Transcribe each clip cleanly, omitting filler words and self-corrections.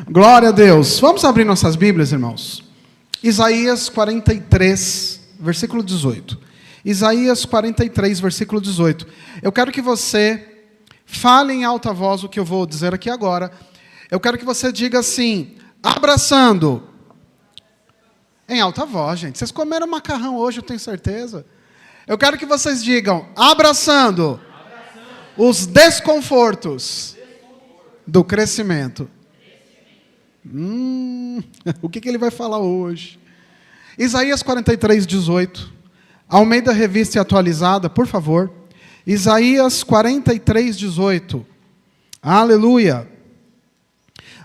Glória a Deus. Vamos abrir nossas Bíblias, irmãos. Isaías 43, versículo 18. Isaías 43, versículo 18. Eu quero que você fale em alta voz o que eu vou dizer aqui agora. Eu quero que você diga assim, abraçando. Em alta voz, gente. Vocês comeram macarrão hoje, eu tenho certeza. Eu quero que vocês digam, abraçando os desconfortos do crescimento. O que ele vai falar hoje? Isaías 43, 18. Almeida Revista Atualizada, por favor. Isaías 43, 18. Aleluia.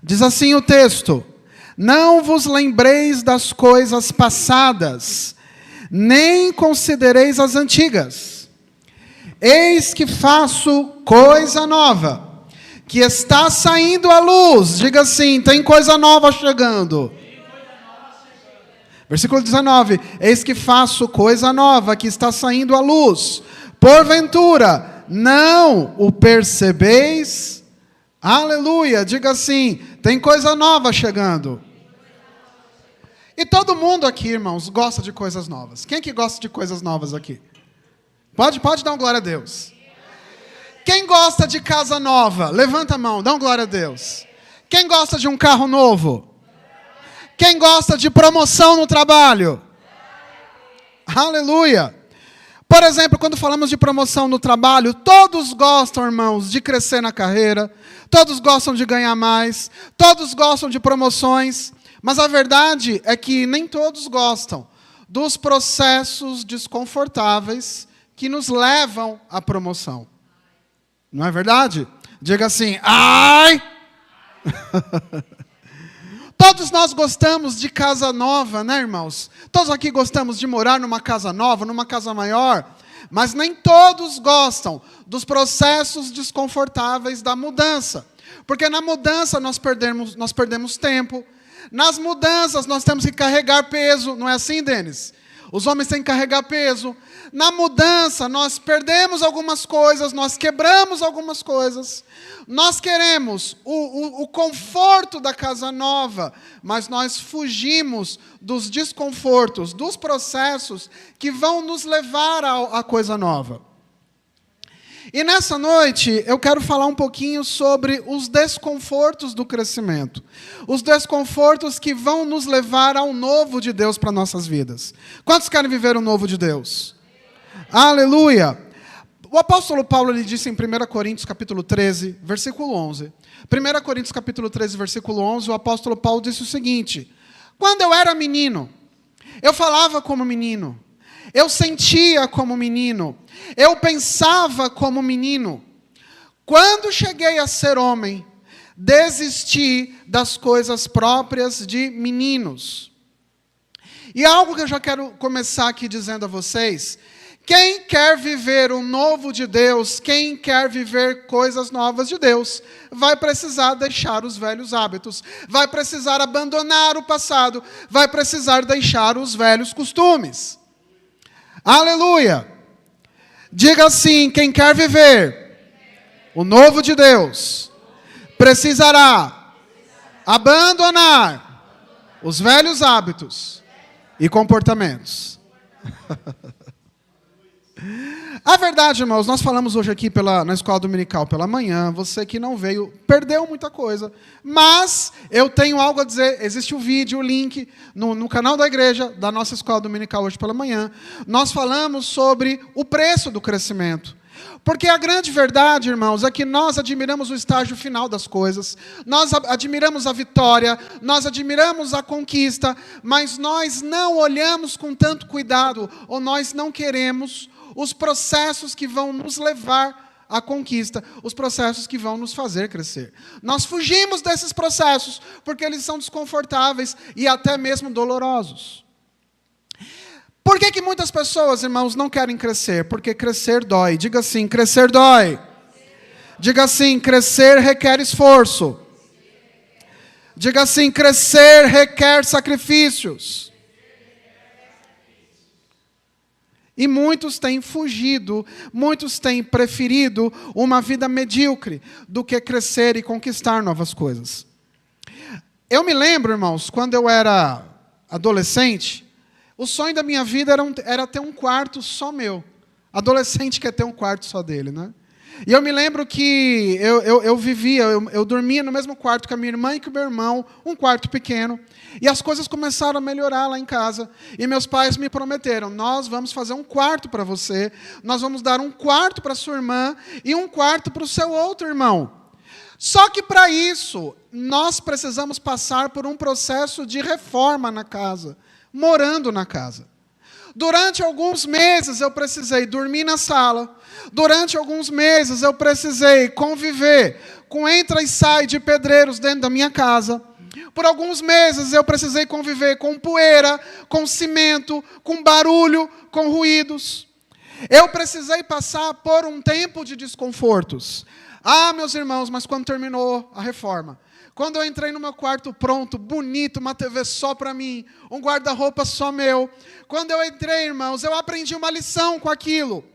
Diz assim o texto: não vos lembreis das coisas passadas, nem considereis as antigas. Eis que faço coisa nova, que está saindo à luz. Diga assim, tem coisa nova chegando. Versículo 19. Eis que faço coisa nova, que está saindo à luz. Porventura, não o percebeis? Aleluia. Diga assim, tem coisa nova chegando. E todo mundo aqui, irmãos, gosta de coisas novas. Quem que gosta de coisas novas aqui? Pode dar um glória a Deus. Quem gosta de casa nova? Levanta a mão, dá um glória a Deus. Quem gosta de um carro novo? Quem gosta de promoção no trabalho? Aleluia. Por exemplo, quando falamos de promoção no trabalho, todos gostam, irmãos, de crescer na carreira. Todos gostam de ganhar mais. Todos gostam de promoções. Mas a verdade é que nem todos gostam dos processos desconfortáveis que nos levam à promoção. Não é verdade? Diga assim, ai! Todos nós gostamos de casa nova, né, irmãos? Todos aqui gostamos de morar numa casa nova, numa casa maior. Mas nem todos gostam dos processos desconfortáveis da mudança. Porque na mudança nós perdemos tempo. Nas mudanças nós temos que carregar peso. Não é assim, Denis? Os homens têm que carregar peso. Na mudança, nós perdemos algumas coisas, nós quebramos algumas coisas. Nós queremos o conforto da casa nova, mas nós fugimos dos desconfortos, dos processos que vão nos levar à coisa nova. E nessa noite, eu quero falar um pouquinho sobre os desconfortos do crescimento. Os desconfortos que vão nos levar ao novo de Deus para nossas vidas. Quantos querem viver o novo de Deus? Aleluia! O apóstolo Paulo ele disse em 1 Coríntios capítulo 13, versículo 11. 1 Coríntios capítulo 13, versículo 11, o apóstolo Paulo disse o seguinte: quando eu era menino, eu falava como menino. Eu sentia como menino. Eu pensava como menino. Quando cheguei a ser homem, desisti das coisas próprias de meninos. E algo que eu já quero começar aqui dizendo a vocês: quem quer viver o novo de Deus, quem quer viver coisas novas de Deus, vai precisar deixar os velhos hábitos, vai precisar abandonar o passado, vai precisar deixar os velhos costumes. Aleluia! Diga assim, quem quer viver o novo de Deus, precisará abandonar os velhos hábitos e comportamentos. A verdade, irmãos, nós falamos hoje aqui na escola dominical pela manhã, você que não veio, perdeu muita coisa, mas eu tenho algo a dizer. Existe o vídeo, o link, no canal da igreja, da nossa escola dominical hoje pela manhã. Nós falamos sobre o preço do crescimento. Porque a grande verdade, irmãos, é que nós admiramos o estágio final das coisas, nós admiramos a vitória, nós admiramos a conquista, mas nós não olhamos com tanto cuidado, ou nós não queremos os processos que vão nos levar à conquista, os processos que vão nos fazer crescer. Nós fugimos desses processos porque eles são desconfortáveis e até mesmo dolorosos. Por que muitas pessoas, irmãos, não querem crescer? Porque crescer dói. Diga assim, crescer dói. Diga assim, crescer requer esforço. Diga assim, crescer requer sacrifícios. E muitos têm fugido, muitos têm preferido uma vida medíocre do que crescer e conquistar novas coisas. Eu me lembro, irmãos, quando eu era adolescente, o sonho da minha vida era ter um quarto só meu. Adolescente quer ter um quarto só dele, né? E eu me lembro que eu dormia no mesmo quarto que a minha irmã e com o meu irmão, um quarto pequeno, e as coisas começaram a melhorar lá em casa. E meus pais me prometeram, nós vamos fazer um quarto para você, nós vamos dar um quarto para sua irmã e um quarto para o seu outro irmão. Só que para isso, nós precisamos passar por um processo de reforma na casa, morando na casa. Durante alguns meses eu precisei dormir na sala. Durante alguns meses eu precisei conviver com entra e sai de pedreiros dentro da minha casa. Por alguns meses eu precisei conviver com poeira, com cimento, com barulho, com ruídos. Eu precisei passar por um tempo de desconfortos. Ah, meus irmãos, mas quando terminou a reforma, quando eu entrei no meu quarto pronto, bonito, uma TV só para mim, um guarda-roupa só meu, quando eu entrei, irmãos, eu aprendi uma lição com aquilo,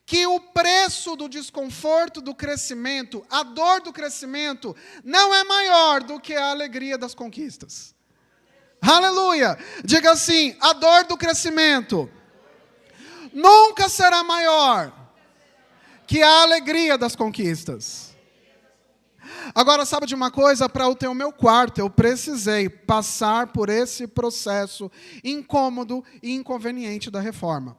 que o preço do desconforto do crescimento, a dor do crescimento, não é maior do que a alegria das conquistas. Aleluia! Diga assim, a dor do crescimento nunca será maior que a alegria das conquistas. Agora, sabe de uma coisa? Para eu ter o meu quarto, eu precisei passar por esse processo incômodo e inconveniente da reforma.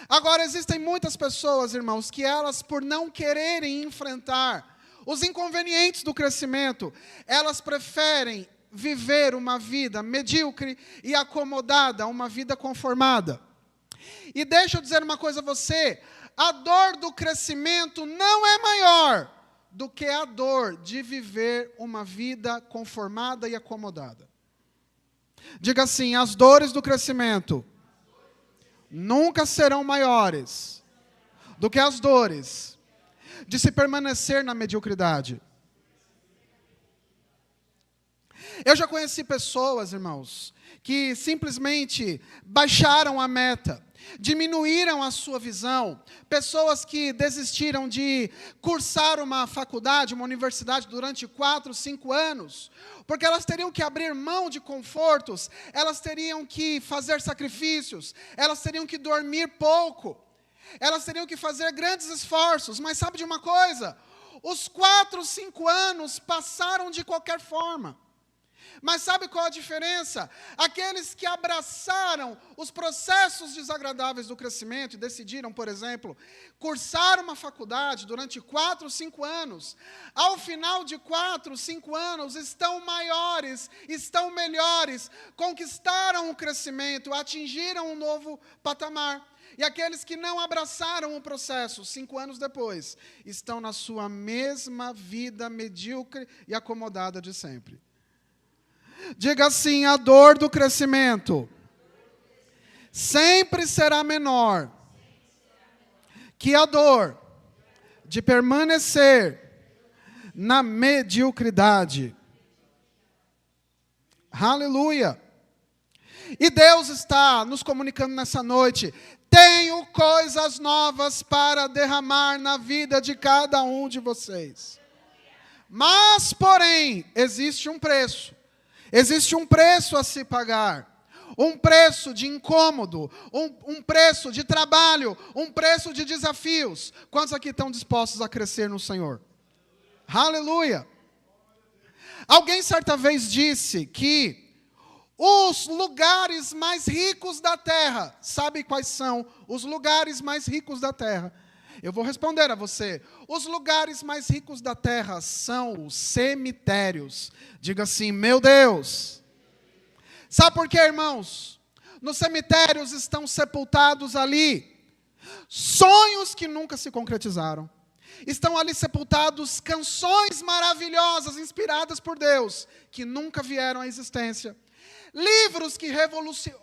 Agora, existem muitas pessoas, irmãos, que elas, por não quererem enfrentar os inconvenientes do crescimento, elas preferem viver uma vida medíocre e acomodada, uma vida conformada. E deixa eu dizer uma coisa a você, a dor do crescimento não é maior do que a dor de viver uma vida conformada e acomodada. Diga assim, as dores do crescimento nunca serão maiores do que as dores de se permanecer na mediocridade. Eu já conheci pessoas, irmãos, que simplesmente baixaram a meta, diminuíram a sua visão, pessoas que desistiram de cursar uma faculdade, uma universidade durante 4, 5 anos, porque elas teriam que abrir mão de confortos, elas teriam que fazer sacrifícios, elas teriam que dormir pouco, elas teriam que fazer grandes esforços, mas sabe de uma coisa? Os 4, 5 anos passaram de qualquer forma. Mas sabe qual a diferença? Aqueles que abraçaram os processos desagradáveis do crescimento e decidiram, por exemplo, cursar uma faculdade durante 4, 5 anos, ao final de 4, 5 anos, estão maiores, estão melhores, conquistaram o crescimento, atingiram um novo patamar. E aqueles que não abraçaram o processo, 5 anos depois, estão na sua mesma vida medíocre e acomodada de sempre. Diga assim, a dor do crescimento sempre será menor que a dor de permanecer na mediocridade. Aleluia! E Deus está nos comunicando nessa noite, tenho coisas novas para derramar na vida de cada um de vocês. Mas, porém, existe um preço. Existe um preço a se pagar, um preço de incômodo, um preço de trabalho, um preço de desafios. Quantos aqui estão dispostos a crescer no Senhor? Aleluia! Alguém certa vez disse que os lugares mais ricos da terra, sabe quais são os lugares mais ricos da terra? Eu vou responder a você. Os lugares mais ricos da terra são os cemitérios. Diga assim, meu Deus. Sabe por quê, irmãos? Nos cemitérios estão sepultados ali sonhos que nunca se concretizaram. Estão ali sepultados canções maravilhosas, inspiradas por Deus, que nunca vieram à existência. Livros que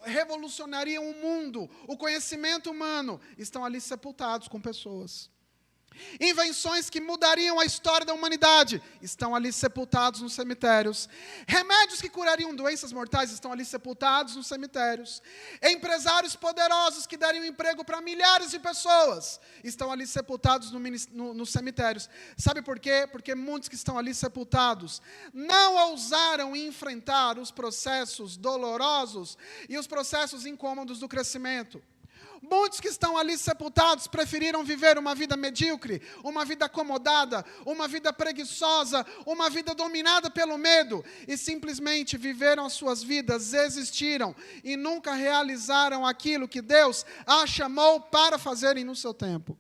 revolucionariam o mundo, o conhecimento humano, estão ali sepultados com pessoas. Invenções que mudariam a história da humanidade estão ali sepultados nos cemitérios. Remédios que curariam doenças mortais estão ali sepultados nos cemitérios. Empresários poderosos que dariam emprego para milhares de pessoas estão ali sepultados nos cemitérios. Sabe por quê? Porque muitos que estão ali sepultados não ousaram enfrentar os processos dolorosos e os processos incômodos do crescimento. Muitos que estão ali sepultados preferiram viver uma vida medíocre, uma vida acomodada, uma vida preguiçosa, uma vida dominada pelo medo, e simplesmente viveram as suas vidas, existiram e nunca realizaram aquilo que Deus as chamou para fazerem no seu tempo.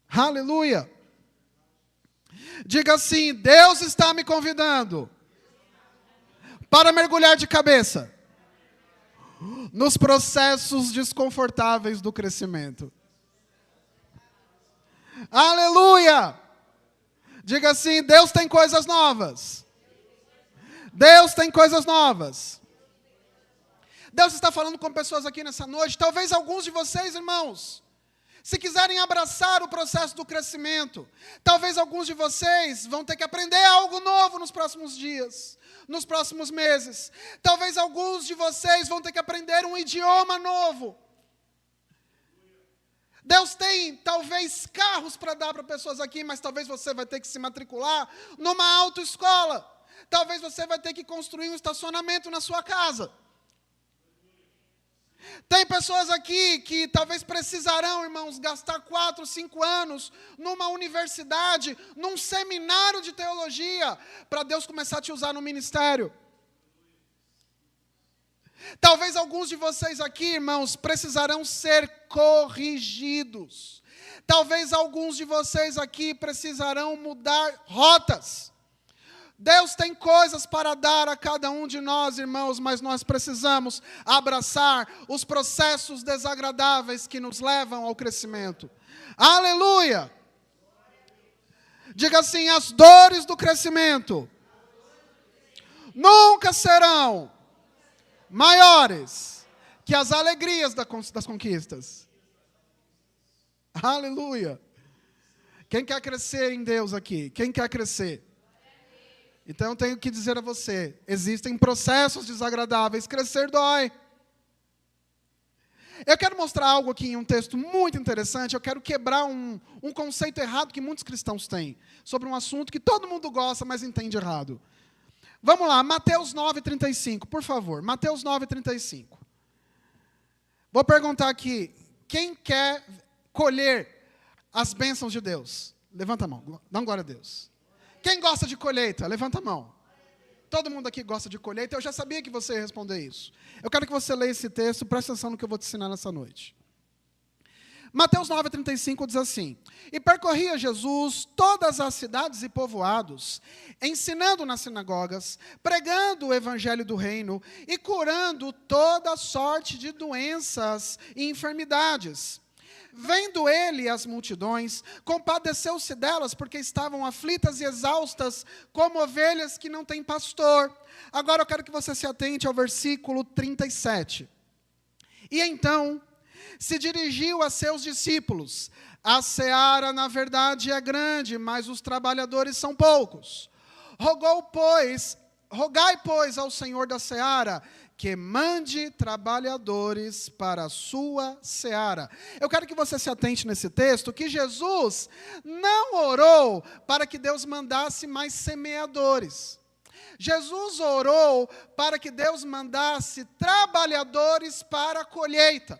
Aleluia! Diga assim: Deus está me convidando para mergulhar de cabeça nos processos desconfortáveis do crescimento. Aleluia! Diga assim: Deus tem coisas novas. Deus tem coisas novas. Deus está falando com pessoas aqui nessa noite. Talvez alguns de vocês, irmãos, se quiserem abraçar o processo do crescimento, talvez alguns de vocês vão ter que aprender algo novo nos próximos dias, nos próximos meses. Talvez alguns de vocês vão ter que aprender um idioma novo. Deus tem, talvez, carros para dar para pessoas aqui, mas talvez você vai ter que se matricular numa autoescola. Talvez você vai ter que construir um estacionamento na sua casa. Tem pessoas aqui que talvez precisarão, irmãos, gastar 4, 5 anos numa universidade, num seminário de teologia, para Deus começar a te usar no ministério. Talvez alguns de vocês aqui, irmãos, precisarão ser corrigidos. Talvez alguns de vocês aqui precisarão mudar rotas. Deus tem coisas para dar a cada um de nós, irmãos, mas nós precisamos abraçar os processos desagradáveis que nos levam ao crescimento. Aleluia! Diga assim: as dores do crescimento nunca serão maiores que as alegrias das conquistas. Aleluia! Quem quer crescer em Deus aqui? Quem quer crescer? Então eu tenho que dizer a você, existem processos desagradáveis, crescer dói. Eu quero mostrar algo aqui em um texto muito interessante, eu quero quebrar um conceito errado que muitos cristãos têm, sobre um assunto que todo mundo gosta, mas entende errado. Vamos lá, Mateus 9:35, por favor, Mateus 9:35. Vou perguntar aqui, quem quer colher as bênçãos de Deus? Levanta a mão, dá uma glória a Deus. Quem gosta de colheita? Levanta a mão. Todo mundo aqui gosta de colheita. Eu já sabia que você ia responder isso. Eu quero que você leia esse texto, preste atenção no que eu vou te ensinar nessa noite. Mateus 9:35 diz assim: E percorria Jesus todas as cidades e povoados, ensinando nas sinagogas, pregando o evangelho do reino e curando toda sorte de doenças e enfermidades. Vendo ele as multidões, compadeceu-se delas, porque estavam aflitas e exaustas, como ovelhas que não têm pastor. Agora eu quero que você se atente ao versículo 37. E então se dirigiu a seus discípulos: a seara, na verdade, é grande, mas os trabalhadores são poucos. Rogai, pois, ao Senhor da seara, que mande trabalhadores para a sua seara. Eu quero que você se atente nesse texto, que Jesus não orou para que Deus mandasse mais semeadores. Jesus orou para que Deus mandasse trabalhadores para a colheita.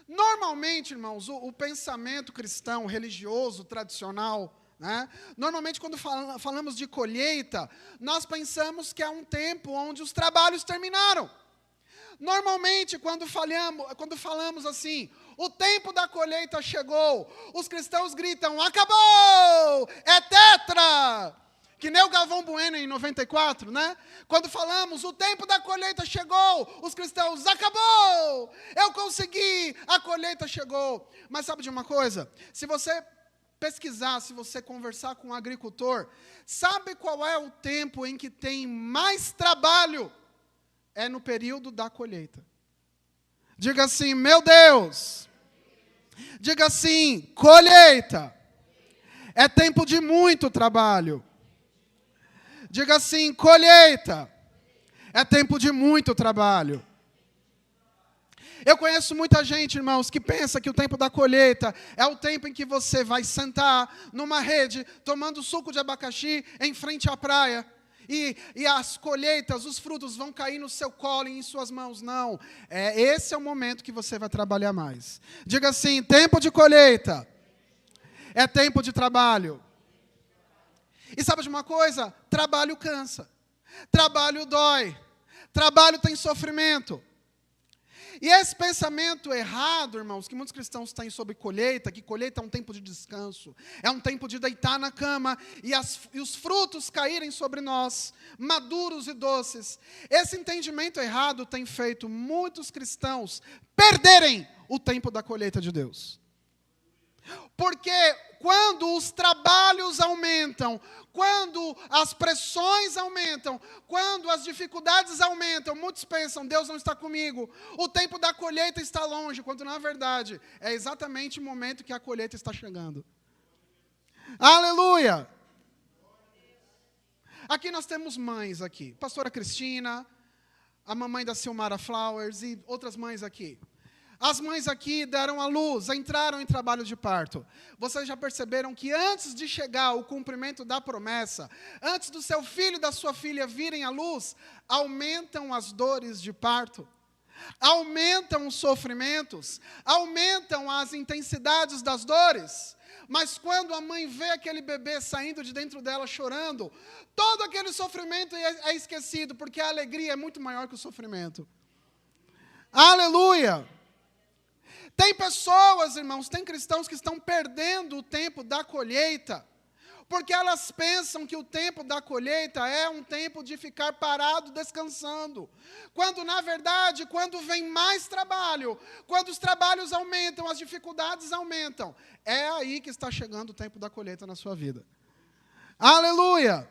Normalmente, irmãos, o pensamento cristão, religioso, tradicional, né? Normalmente, quando falamos de colheita, nós pensamos que é um tempo onde os trabalhos terminaram. Normalmente, quando falamos assim, o tempo da colheita chegou, os cristãos gritam: acabou! É tetra! Que nem o Galvão Bueno em 94, né? Quando falamos, o tempo da colheita chegou, os cristãos: acabou! Eu consegui! A colheita chegou! Mas sabe de uma coisa? Se você pesquisar, se você conversar com um agricultor, sabe qual é o tempo em que tem mais trabalho? É no período da colheita. Diga assim: meu Deus, Diga assim: colheita. É tempo de muito trabalho. Diga assim: colheita. É tempo de muito trabalho. Eu conheço muita gente, irmãos, que pensa que o tempo da colheita é o tempo em que você vai sentar numa rede, tomando suco de abacaxi em frente à praia. E as colheitas, os frutos vão cair no seu colo e em suas mãos. Não, esse é o momento que você vai trabalhar mais. Diga assim: tempo de colheita é tempo de trabalho. E sabe de uma coisa? Trabalho cansa. Trabalho dói. Trabalho tem sofrimento. E esse pensamento errado, irmãos, que muitos cristãos têm sobre colheita, que colheita é um tempo de descanso, é um tempo de deitar na cama e os frutos caírem sobre nós, maduros e doces. Esse entendimento errado tem feito muitos cristãos perderem o tempo da colheita de Deus. Porque quando os trabalhos aumentam, quando as pressões aumentam, quando as dificuldades aumentam, muitos pensam: Deus não está comigo, o tempo da colheita está longe, quando na verdade é exatamente o momento que a colheita está chegando. Aleluia! Aqui nós temos mães aqui, pastora Cristina, a mamãe da Silmara Flowers e outras mães aqui. As mães aqui deram à luz, entraram em trabalho de parto. Vocês já perceberam que antes de chegar o cumprimento da promessa, antes do seu filho e da sua filha virem à luz, aumentam as dores de parto, aumentam os sofrimentos, aumentam as intensidades das dores. Mas quando a mãe vê aquele bebê saindo de dentro dela chorando, todo aquele sofrimento é esquecido, porque a alegria é muito maior que o sofrimento. Aleluia! Tem pessoas, irmãos, tem cristãos que estão perdendo o tempo da colheita, porque elas pensam que o tempo da colheita é um tempo de ficar parado, descansando. Quando, na verdade, quando vem mais trabalho, quando os trabalhos aumentam, as dificuldades aumentam, é aí que está chegando o tempo da colheita na sua vida. Aleluia!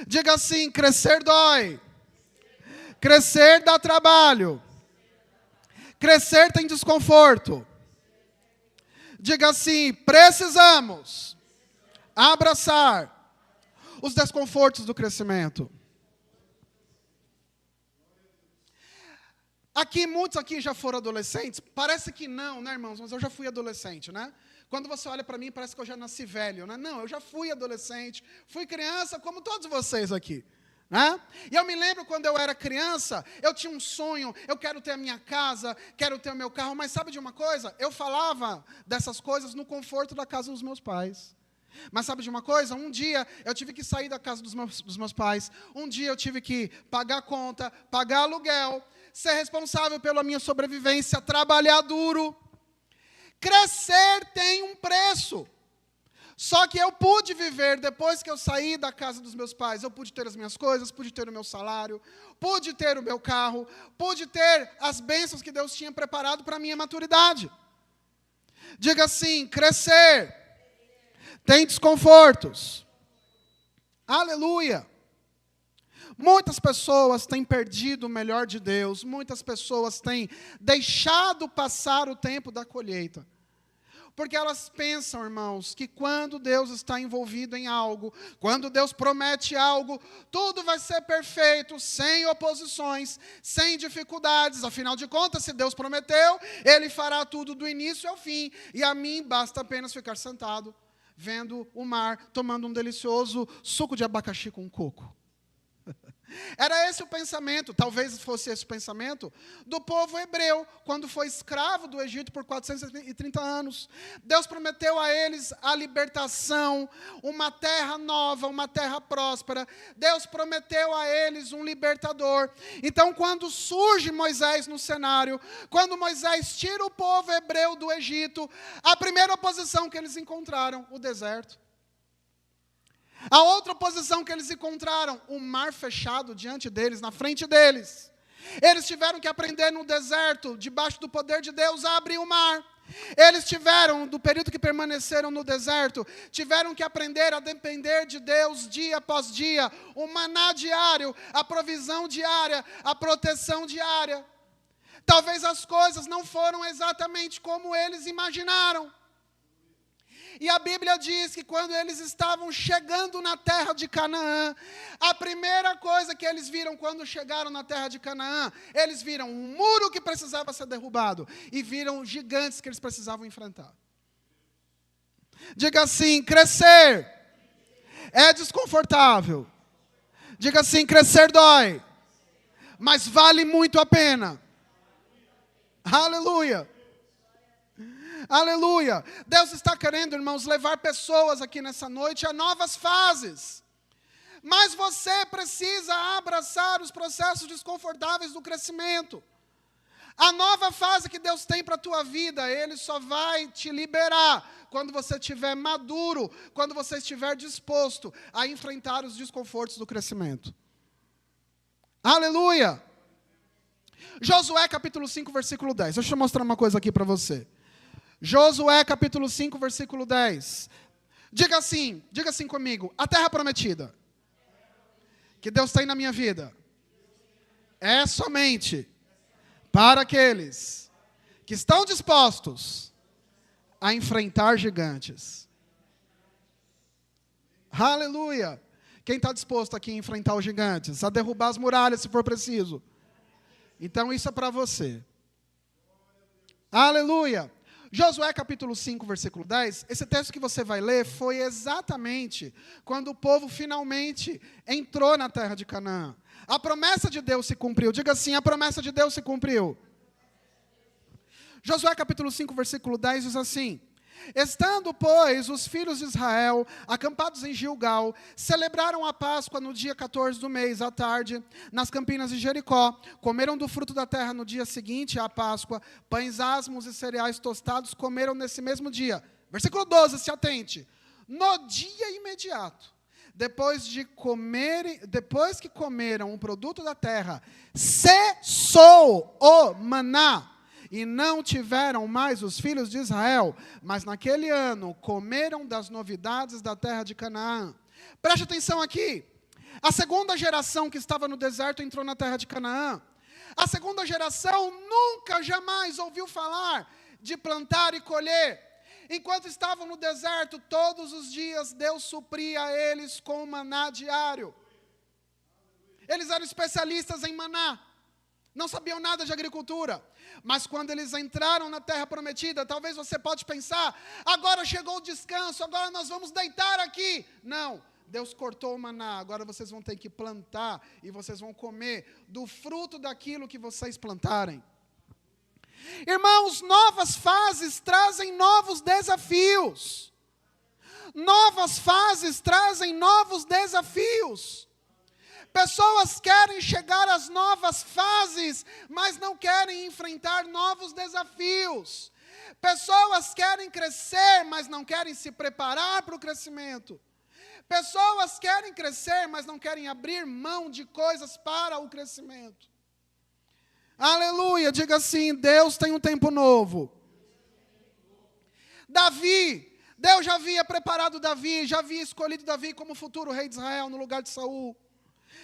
Diga assim: crescer dói. Crescer dá trabalho. Crescer tem desconforto. Diga assim: precisamos abraçar os desconfortos do crescimento. Aqui, muitos aqui já foram adolescentes? Parece que não, né, irmãos? Mas eu já fui adolescente, né? Quando você olha para mim, parece que eu já nasci velho, né? Não, eu já fui adolescente, fui criança, como todos vocês aqui. Né? E eu me lembro quando eu era criança, eu tinha um sonho: eu quero ter a minha casa, quero ter o meu carro. Mas sabe de uma coisa? Eu falava dessas coisas no conforto da casa dos meus pais. Mas sabe de uma coisa? Um dia eu tive que sair da casa dos meus pais. Um dia eu tive que pagar conta, pagar aluguel, ser responsável pela minha sobrevivência, trabalhar duro. Crescer tem um preço. Só que eu pude viver, depois que eu saí da casa dos meus pais, eu pude ter as minhas coisas, pude ter o meu salário, pude ter o meu carro, pude ter as bênçãos que Deus tinha preparado para a minha maturidade. Diga assim: crescer tem desconfortos. Aleluia! Muitas pessoas têm perdido o melhor de Deus, muitas pessoas têm deixado passar o tempo da colheita. Porque elas pensam, irmãos, que quando Deus está envolvido em algo, quando Deus promete algo, tudo vai ser perfeito, sem oposições, sem dificuldades. Afinal de contas, se Deus prometeu, Ele fará tudo do início ao fim. E a mim basta apenas ficar sentado, vendo o mar, tomando um delicioso suco de abacaxi com coco. Era esse o pensamento, talvez fosse esse o pensamento do povo hebreu, quando foi escravo do Egito por 430 anos. Deus prometeu a eles a libertação, uma terra nova, uma terra próspera. Deus prometeu a eles um libertador. Então, quando surge Moisés no cenário, quando Moisés tira o povo hebreu do Egito, a primeira oposição que eles encontraram, o deserto. A outra oposição que eles encontraram, o mar fechado diante deles, na frente deles. Eles tiveram que aprender no deserto, debaixo do poder de Deus, a abrir o mar. Eles tiveram, do período que permaneceram no deserto, tiveram que aprender a depender de Deus dia após dia, o maná diário, a provisão diária, a proteção diária. Talvez as coisas não foram exatamente como eles imaginaram. E a Bíblia diz que quando eles estavam chegando na terra de Canaã, a primeira coisa que eles viram quando chegaram na terra de Canaã, eles viram um muro que precisava ser derrubado e viram gigantes que eles precisavam enfrentar. Diga assim: crescer é desconfortável. Diga assim: crescer dói, mas vale muito a pena. Aleluia. Aleluia. Deus está querendo, irmãos, levar pessoas aqui nessa noite a novas fases. Mas você precisa abraçar os processos desconfortáveis do crescimento. A nova fase que Deus tem para a tua vida, Ele só vai te liberar quando você estiver maduro, quando você estiver disposto a enfrentar os desconfortos do crescimento. Aleluia. Josué capítulo 5, versículo 10. Deixa eu mostrar uma coisa aqui para você. Josué capítulo 5, versículo 10. Diga assim comigo: a terra prometida que Deus tem na minha vida é somente para aqueles que estão dispostos a enfrentar gigantes. Aleluia. Quem está disposto aqui a enfrentar os gigantes, a derrubar as muralhas se for preciso? Então isso é para você. Aleluia. Josué capítulo 5, versículo 10, esse texto que você vai ler foi exatamente quando o povo finalmente entrou na terra de Canaã. A promessa de Deus se cumpriu. Diga assim: a promessa de Deus se cumpriu. Josué capítulo 5, versículo 10 diz assim: estando, pois, os filhos de Israel acampados em Gilgal, celebraram a Páscoa no dia 14 do mês, à tarde, nas campinas de Jericó. Comeram do fruto da terra no dia seguinte à Páscoa, pães asmos e cereais tostados comeram nesse mesmo dia. Versículo 12, se atente. No dia imediato, depois que comeram o produto da terra, cessou o maná. E não tiveram mais os filhos de Israel, mas naquele ano comeram das novidades da terra de Canaã. Preste atenção aqui. A segunda geração que estava no deserto entrou na terra de Canaã. A segunda geração nunca, jamais ouviu falar de plantar e colher. Enquanto estavam no deserto, todos os dias Deus supria eles com maná diário. Eles eram especialistas em maná. Não sabiam nada de agricultura. Mas quando eles entraram na terra prometida, talvez você pode pensar: agora chegou o descanso, agora nós vamos deitar aqui. Não, Deus cortou o maná, agora vocês vão ter que plantar e vocês vão comer do fruto daquilo que vocês plantarem. Irmãos, novas fases trazem novos desafios. Novas fases trazem novos desafios. Pessoas querem chegar às novas fases, mas não querem enfrentar novos desafios. Pessoas querem crescer, mas não querem se preparar para o crescimento. Pessoas querem crescer, mas não querem abrir mão de coisas para o crescimento. Aleluia, diga assim: Deus tem um tempo novo. Davi, Deus já havia preparado Davi, já havia escolhido Davi como futuro rei de Israel no lugar de Saul.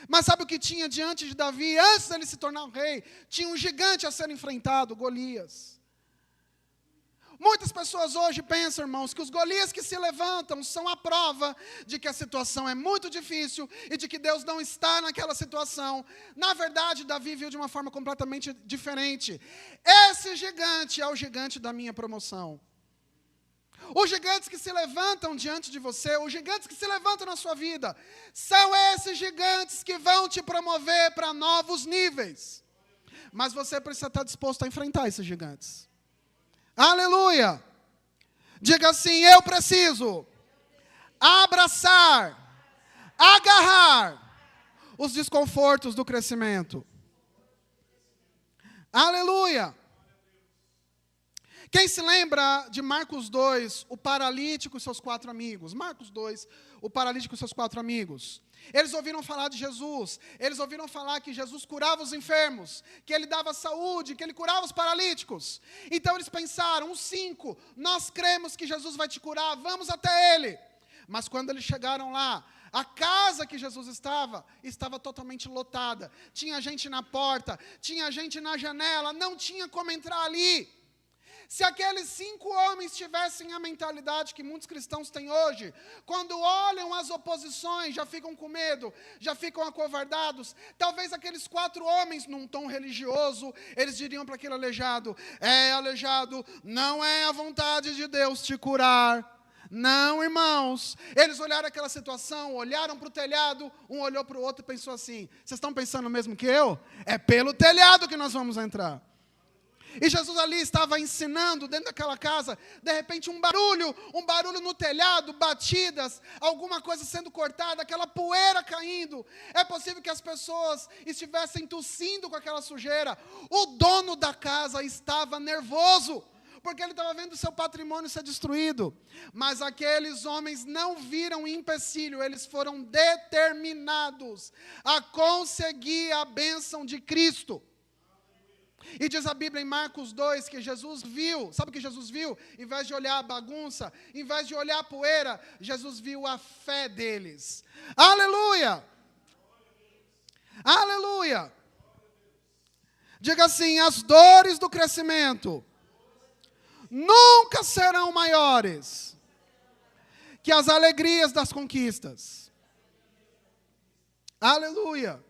Mas sabe o que tinha diante de Davi, antes dele se tornar um rei? Tinha um gigante a ser enfrentado, Golias. Muitas pessoas hoje pensam, irmãos, que os Golias que se levantam são a prova de que a situação é muito difícil e de que Deus não está naquela situação. Na verdade, Davi viu de uma forma completamente diferente. Esse gigante é o gigante da minha promoção. Os gigantes que se levantam diante de você, os gigantes que se levantam na sua vida, são esses gigantes que vão te promover para novos níveis. Mas você precisa estar disposto a enfrentar esses gigantes. Aleluia! Diga assim: eu preciso abraçar, agarrar os desconfortos do crescimento. Aleluia! Quem se lembra de Marcos 2, o paralítico e seus 4 amigos? Marcos 2, o paralítico e seus 4 amigos. Eles ouviram falar de Jesus, eles ouviram falar que Jesus curava os enfermos, que Ele dava saúde, que Ele curava os paralíticos. Então eles pensaram, os 5, nós cremos que Jesus vai te curar, vamos até Ele. Mas quando eles chegaram lá, A casa que Jesus estava totalmente lotada. Tinha gente na porta, tinha gente na janela, não tinha como entrar ali. Se aqueles 5 homens tivessem a mentalidade que muitos cristãos têm hoje, quando olham as oposições, já ficam com medo, já ficam acovardados, talvez aqueles 4 homens, num tom religioso, eles diriam para aquele aleijado: aleijado, não é a vontade de Deus te curar. Não, irmãos. Eles olharam aquela situação, olharam para o telhado, um olhou para o outro e pensou assim: vocês estão pensando o mesmo que eu? É pelo telhado que nós vamos entrar. E Jesus ali estava ensinando dentro daquela casa, de repente um barulho no telhado, batidas, alguma coisa sendo cortada, aquela poeira caindo. É possível que as pessoas estivessem tossindo com aquela sujeira. O dono da casa estava nervoso, porque ele estava vendo o seu patrimônio ser destruído. Mas aqueles homens não viram empecilho, eles foram determinados a conseguir a bênção de Cristo. E diz a Bíblia em Marcos 2 que Jesus viu, sabe o que Jesus viu? Em vez de olhar a bagunça, em vez de olhar a poeira, Jesus viu a fé deles. Aleluia! Aleluia! Diga assim: as dores do crescimento nunca serão maiores que as alegrias das conquistas. Aleluia!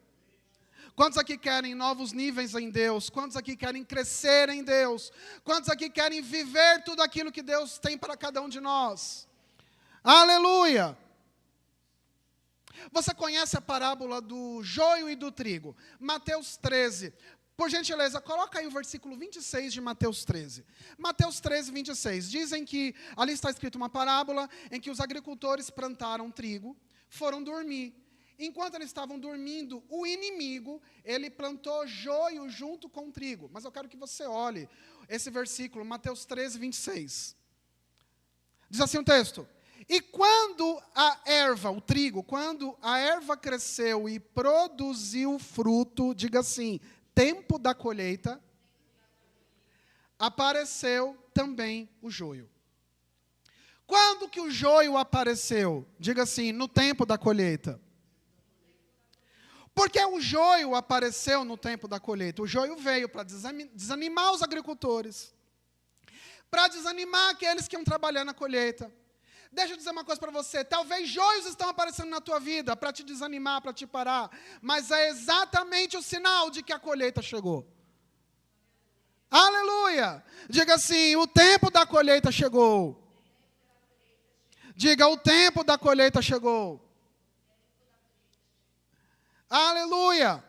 Quantos aqui querem novos níveis em Deus? Quantos aqui querem crescer em Deus? Quantos aqui querem viver tudo aquilo que Deus tem para cada um de nós? Aleluia! Você conhece a parábola do joio e do trigo? Mateus 13. Por gentileza, coloca aí o versículo 26 de Mateus 13. Mateus 13, 26. Dizem que ali está escrito uma parábola em que os agricultores plantaram trigo, foram dormir. Enquanto eles estavam dormindo, o inimigo, ele plantou joio junto com trigo. Mas eu quero que você olhe esse versículo, Mateus 13, 26. Diz assim o texto: e quando a erva, o trigo, quando a erva cresceu e produziu fruto, diga assim, tempo da colheita, apareceu também o joio. Quando que o joio apareceu? Diga assim, no tempo da colheita. Porque o joio apareceu no tempo da colheita. O joio veio para desanimar os agricultores, para desanimar aqueles que iam trabalhar na colheita. Deixa eu dizer uma coisa para você: talvez joios estão aparecendo na tua vida para te desanimar, para te parar, mas é exatamente o sinal de que a colheita chegou. Aleluia! Diga assim: o tempo da colheita chegou. Diga: o tempo da colheita chegou. Aleluia!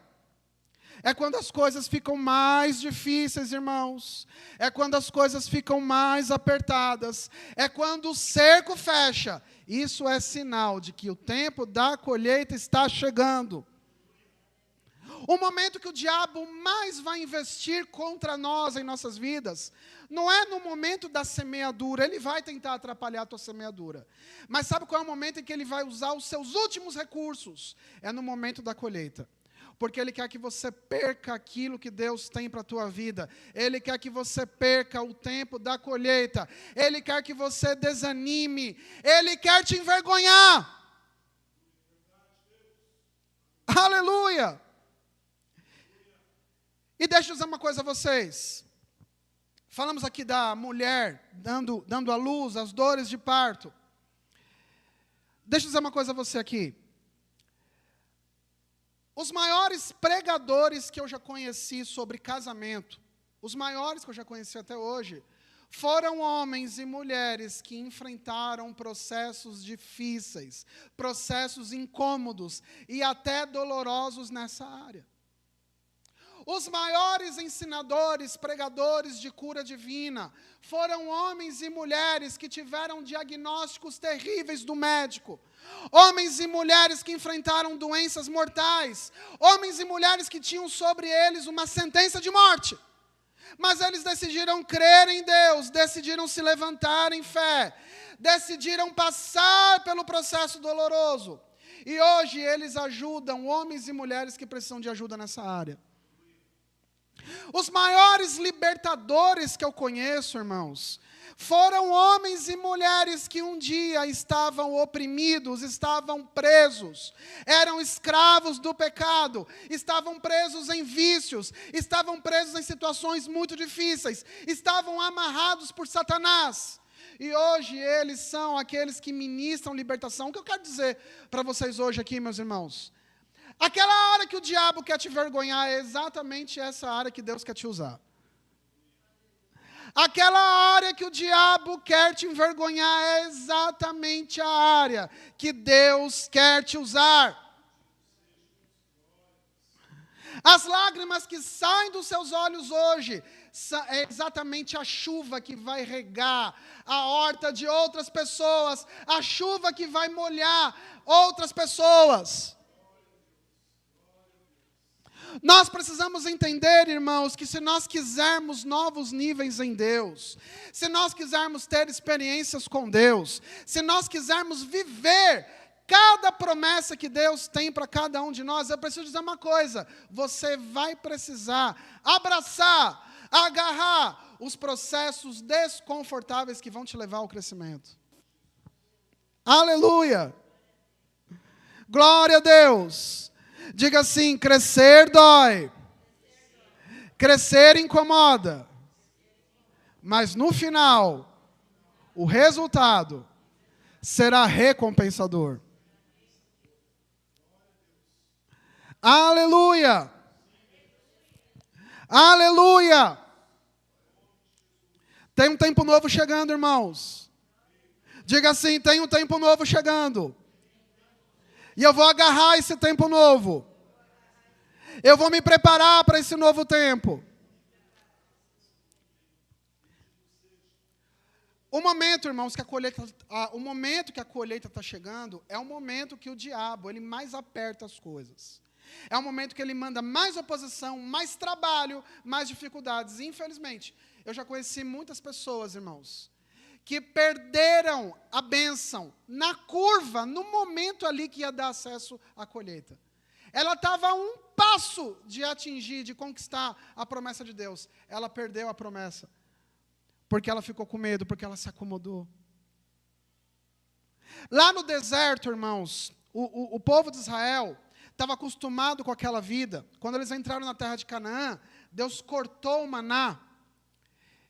É quando as coisas ficam mais difíceis, irmãos. É quando as coisas ficam mais apertadas. É quando o cerco fecha. Isso é sinal de que o tempo da colheita está chegando. O momento que o diabo mais vai investir contra nós em nossas vidas, não é no momento da semeadura. Ele vai tentar atrapalhar a tua semeadura. Mas sabe qual é o momento em que ele vai usar os seus últimos recursos? É no momento da colheita. Porque ele quer que você perca aquilo que Deus tem para a tua vida. Ele quer que você perca o tempo da colheita. Ele quer que você desanime. Ele quer te envergonhar. Aleluia! E deixa eu dizer uma coisa a vocês. Falamos aqui da mulher dando à luz, as dores de parto. Deixa eu dizer uma coisa a você aqui. Os maiores pregadores que eu já conheci sobre casamento, os maiores que eu já conheci até hoje, foram homens e mulheres que enfrentaram processos difíceis, processos incômodos e até dolorosos nessa área. Os maiores ensinadores, pregadores de cura divina, foram homens e mulheres que tiveram diagnósticos terríveis do médico. Homens e mulheres que enfrentaram doenças mortais. Homens e mulheres que tinham sobre eles uma sentença de morte. Mas eles decidiram crer em Deus, decidiram se levantar em fé, decidiram passar pelo processo doloroso. E hoje eles ajudam homens e mulheres que precisam de ajuda nessa área. Os maiores libertadores que eu conheço, irmãos, foram homens e mulheres que um dia estavam oprimidos, estavam presos, eram escravos do pecado, estavam presos em vícios, estavam presos em situações muito difíceis, estavam amarrados por Satanás. E hoje eles são aqueles que ministram libertação. O que eu quero dizer para vocês hoje aqui, meus irmãos? Aquela área que o diabo quer te envergonhar é exatamente essa área que Deus quer te usar. Aquela área que o diabo quer te envergonhar é exatamente a área que Deus quer te usar. As lágrimas que saem dos seus olhos hoje é exatamente a chuva que vai regar a horta de outras pessoas, a chuva que vai molhar outras pessoas. Nós precisamos entender, irmãos, que se nós quisermos novos níveis em Deus, se nós quisermos ter experiências com Deus, se nós quisermos viver cada promessa que Deus tem para cada um de nós, eu preciso dizer uma coisa: você vai precisar abraçar, agarrar os processos desconfortáveis que vão te levar ao crescimento. Aleluia! Glória a Deus! Diga assim: crescer dói, crescer incomoda, mas no final, o resultado será recompensador. Aleluia! Aleluia! Tem um tempo novo chegando, irmãos. Diga assim: tem um tempo novo chegando. E eu vou agarrar esse tempo novo. Eu vou me preparar para esse novo tempo. O momento, irmãos, que o momento que a colheita está chegando é o momento que o diabo ele mais aperta as coisas. É o momento que ele manda mais oposição, mais trabalho, mais dificuldades. E, infelizmente, eu já conheci muitas pessoas, irmãos, que perderam a bênção na curva, no momento ali que ia dar acesso à colheita. Ela estava a um passo de atingir, de conquistar a promessa de Deus. Ela perdeu a promessa, porque ela ficou com medo, porque ela se acomodou. Lá no deserto, irmãos, o povo de Israel estava acostumado com aquela vida. Quando eles entraram na terra de Canaã, Deus cortou o maná.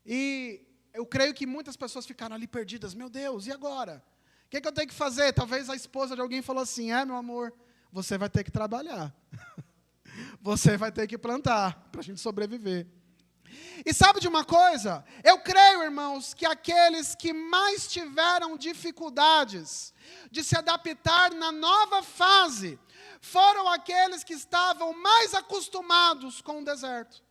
E eu creio que muitas pessoas ficaram ali perdidas. Meu Deus, e agora? O que eu tenho que fazer? Talvez a esposa de alguém falou assim: meu amor, você vai ter que trabalhar. Você vai ter que plantar para a gente sobreviver. E sabe de uma coisa? Eu creio, irmãos, que aqueles que mais tiveram dificuldades de se adaptar na nova fase foram aqueles que estavam mais acostumados com o deserto.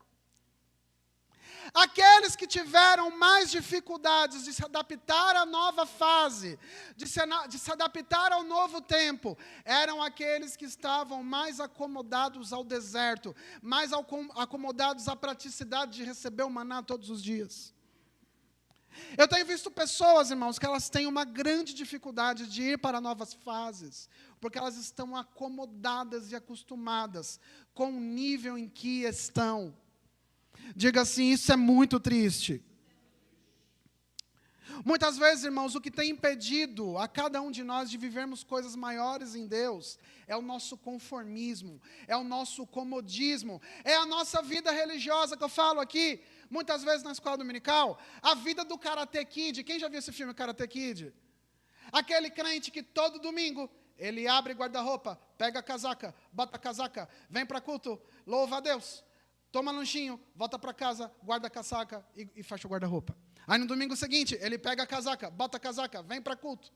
Aqueles que tiveram mais dificuldades de se adaptar à nova fase, de se adaptar ao novo tempo, eram aqueles que estavam mais acomodados ao deserto, mais acomodados à praticidade de receber o maná todos os dias. Eu tenho visto pessoas, irmãos, que elas têm uma grande dificuldade de ir para novas fases, porque elas estão acomodadas e acostumadas com o nível em que estão. Diga assim: isso é muito triste. Muitas vezes, irmãos, o que tem impedido a cada um de nós de vivermos coisas maiores em Deus é o nosso conformismo, é o nosso comodismo, é a nossa vida religiosa que eu falo aqui, muitas vezes na escola dominical, a vida do Karate Kid. Quem já viu esse filme Karate Kid? Aquele crente que todo domingo ele abre guarda-roupa, pega a casaca, bota a casaca, vem para culto, louva a Deus. Toma lanchinho, volta para casa, guarda a casaca e fecha o guarda-roupa. Aí no domingo seguinte, ele pega a casaca, bota a casaca, vem para culto.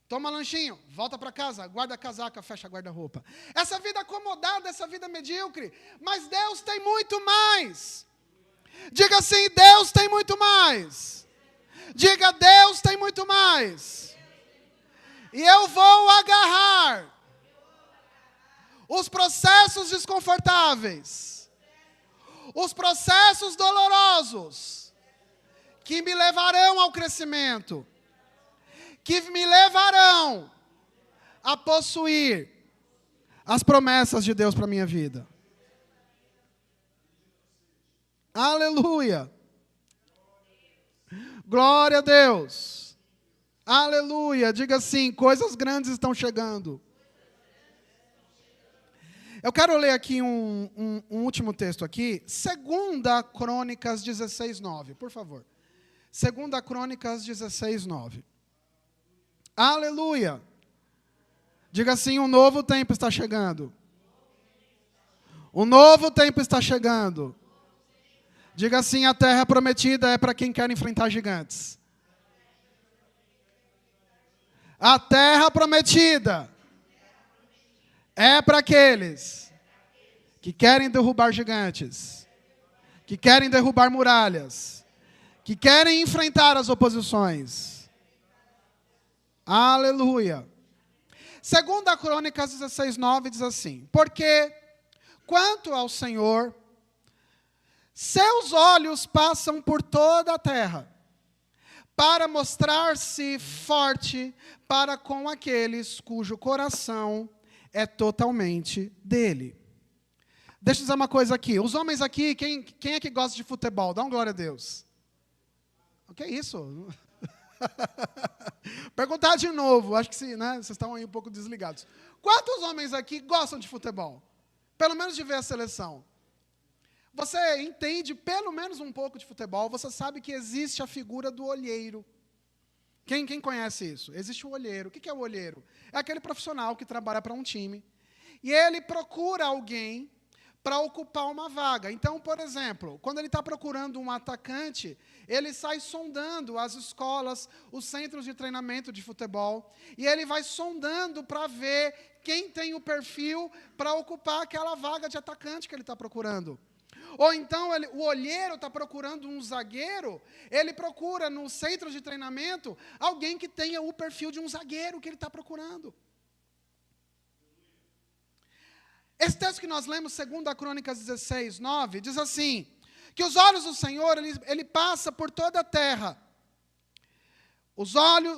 Toma lanchinho, volta para casa, guarda a casaca, fecha a guarda-roupa. Essa vida acomodada, essa vida medíocre, mas Deus tem muito mais. Diga assim: Deus tem muito mais. Diga: Deus tem muito mais. E eu vou agarrar os processos desconfortáveis, os processos dolorosos, que me levarão ao crescimento, que me levarão a possuir as promessas de Deus para a minha vida. Aleluia. Glória a Deus. Aleluia. Diga assim, coisas grandes estão chegando. Eu quero ler aqui um último texto aqui. 2 Crônicas 16:9, por favor. 2 Crônicas 16:9. Aleluia. Diga assim, um novo tempo está chegando. Um novo tempo está chegando. Diga assim, a terra prometida é para quem quer enfrentar gigantes. A terra prometida é para aqueles que querem derrubar gigantes, que querem derrubar muralhas, que querem enfrentar as oposições. Aleluia. 2 Crônicas 16:9 diz assim, porque quanto ao Senhor, seus olhos passam por toda a terra, para mostrar-se forte para com aqueles cujo coração é totalmente dele. Deixa eu dizer uma coisa aqui. Os homens aqui, quem é que gosta de futebol? Dá uma glória a Deus. O que é isso? Perguntar de novo. Acho que sim, né? Vocês estão aí um pouco desligados. Quantos homens aqui gostam de futebol? Pelo menos de ver a seleção. Você entende pelo menos um pouco de futebol, você sabe que existe a figura do olheiro. Quem conhece isso? Existe o olheiro. O que é o olheiro? É aquele profissional que trabalha para um time e ele procura alguém para ocupar uma vaga. Então, por exemplo, quando ele está procurando um atacante, ele sai sondando as escolas, os centros de treinamento de futebol, e ele vai sondando para ver quem tem o perfil para ocupar aquela vaga de atacante que ele está procurando. Ou então o olheiro está procurando um zagueiro, ele procura no centro de treinamento alguém que tenha o perfil de um zagueiro que ele está procurando. Esse texto que nós lemos, 2 Crônicas 16:9, diz assim, que os olhos do Senhor, ele passa por toda a terra.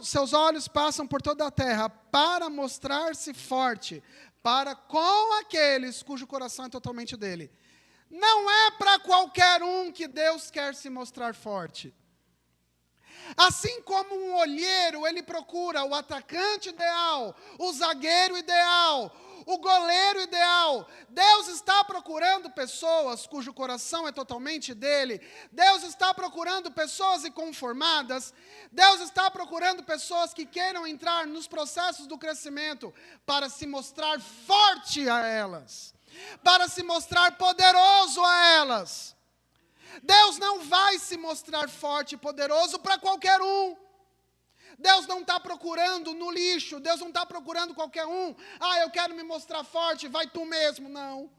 Seus olhos passam por toda a terra para mostrar-se forte, para com aqueles cujo coração é totalmente dele. Não é para qualquer um que Deus quer se mostrar forte. Assim como um olheiro, ele procura o atacante ideal, o zagueiro ideal, o goleiro ideal. Deus está procurando pessoas cujo coração é totalmente dele. Deus está procurando pessoas inconformadas. Deus está procurando pessoas que queiram entrar nos processos do crescimento para se mostrar forte a elas, para se mostrar poderoso a elas. Deus não vai se mostrar forte e poderoso para qualquer um. Deus não está procurando no lixo, Deus não está procurando qualquer um. Eu quero me mostrar forte, vai tu mesmo. Não.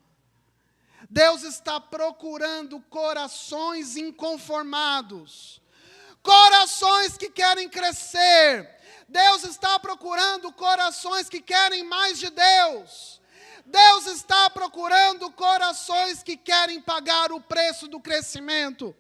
Deus está procurando corações inconformados, corações que querem crescer. Deus está procurando corações que querem mais de Deus. Deus está procurando corações que querem pagar o preço do crescimento,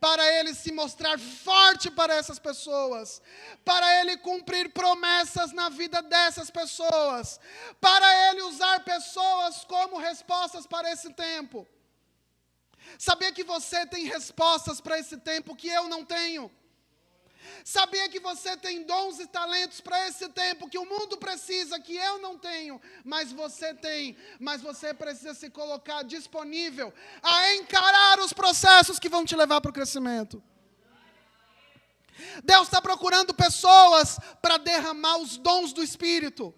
para Ele se mostrar forte para essas pessoas, para Ele cumprir promessas na vida dessas pessoas, para Ele usar pessoas como respostas para esse tempo. Sabia que você tem respostas para esse tempo que eu não tenho? Sabia que você tem dons e talentos para esse tempo que o mundo precisa, que eu não tenho, mas você tem. Mas você precisa se colocar disponível a encarar os processos que vão te levar para o crescimento. Deus está procurando pessoas para derramar os dons do Espírito.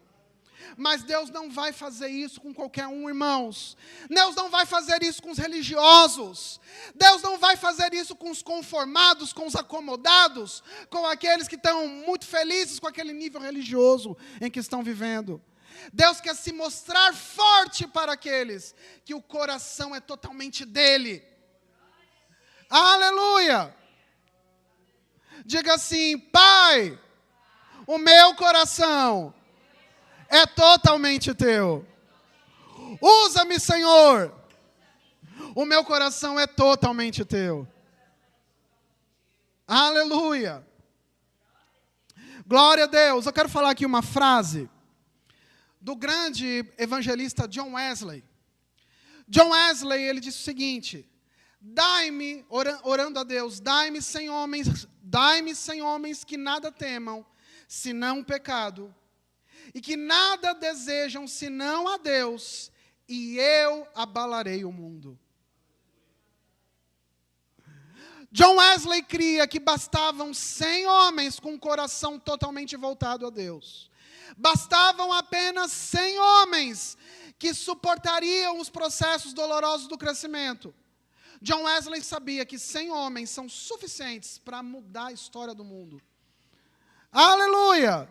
Mas Deus não vai fazer isso com qualquer um, irmãos. Deus não vai fazer isso com os religiosos. Deus não vai fazer isso com os conformados, com os acomodados, com aqueles que estão muito felizes com aquele nível religioso em que estão vivendo. Deus quer se mostrar forte para aqueles que o coração é totalmente dele. Aleluia! Diga assim, Pai, o meu coração é totalmente teu. Usa-me, Senhor. O meu coração é totalmente teu. Aleluia. Glória a Deus. Eu quero falar aqui uma frase do grande evangelista John Wesley. John Wesley, ele disse o seguinte: Dai-me, orando a Deus, dai-me 100 homens que nada temam, senão o pecado, e que nada desejam, senão a Deus, e eu abalarei o mundo. John Wesley cria que bastavam 100 homens com o coração totalmente voltado a Deus. Bastavam apenas 100 homens que suportariam os processos dolorosos do crescimento. John Wesley sabia que 100 homens são suficientes para mudar a história do mundo. Aleluia!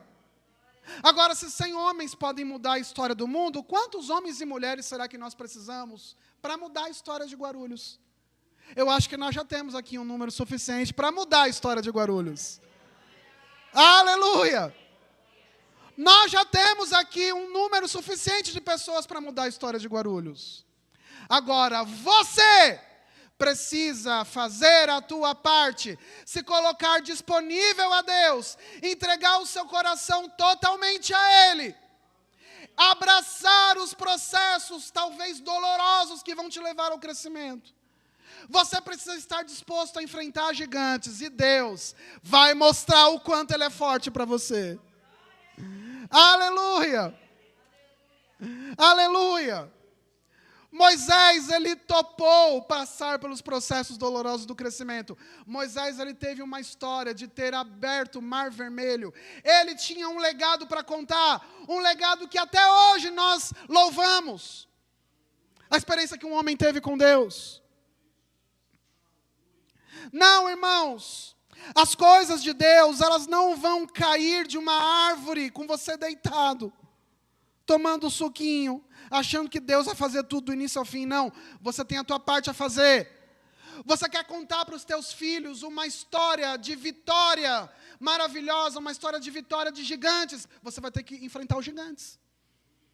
Agora, se 100 homens podem mudar a história do mundo, quantos homens e mulheres será que nós precisamos para mudar a história de Guarulhos? Eu acho que nós já temos aqui um número suficiente para mudar a história de Guarulhos. Aleluia! Nós já temos aqui um número suficiente de pessoas para mudar a história de Guarulhos. Agora, você precisa fazer a tua parte, se colocar disponível a Deus, entregar o seu coração totalmente a Ele, abraçar os processos, talvez dolorosos, que vão te levar ao crescimento. Você precisa estar disposto a enfrentar gigantes, e Deus vai mostrar o quanto Ele é forte para você. Aleluia! Aleluia! Moisés, ele topou passar pelos processos dolorosos do crescimento. Moisés, ele teve uma história de ter aberto o Mar Vermelho. Ele tinha um legado para contar, um legado que até hoje nós louvamos. A experiência que um homem teve com Deus. Não, irmãos, as coisas de Deus, elas não vão cair de uma árvore com você deitado, tomando suquinho, achando que Deus vai fazer tudo do início ao fim. Não, você tem a tua parte a fazer. Você quer contar para os teus filhos uma história de vitória maravilhosa, uma história de vitória de gigantes, você vai ter que enfrentar os gigantes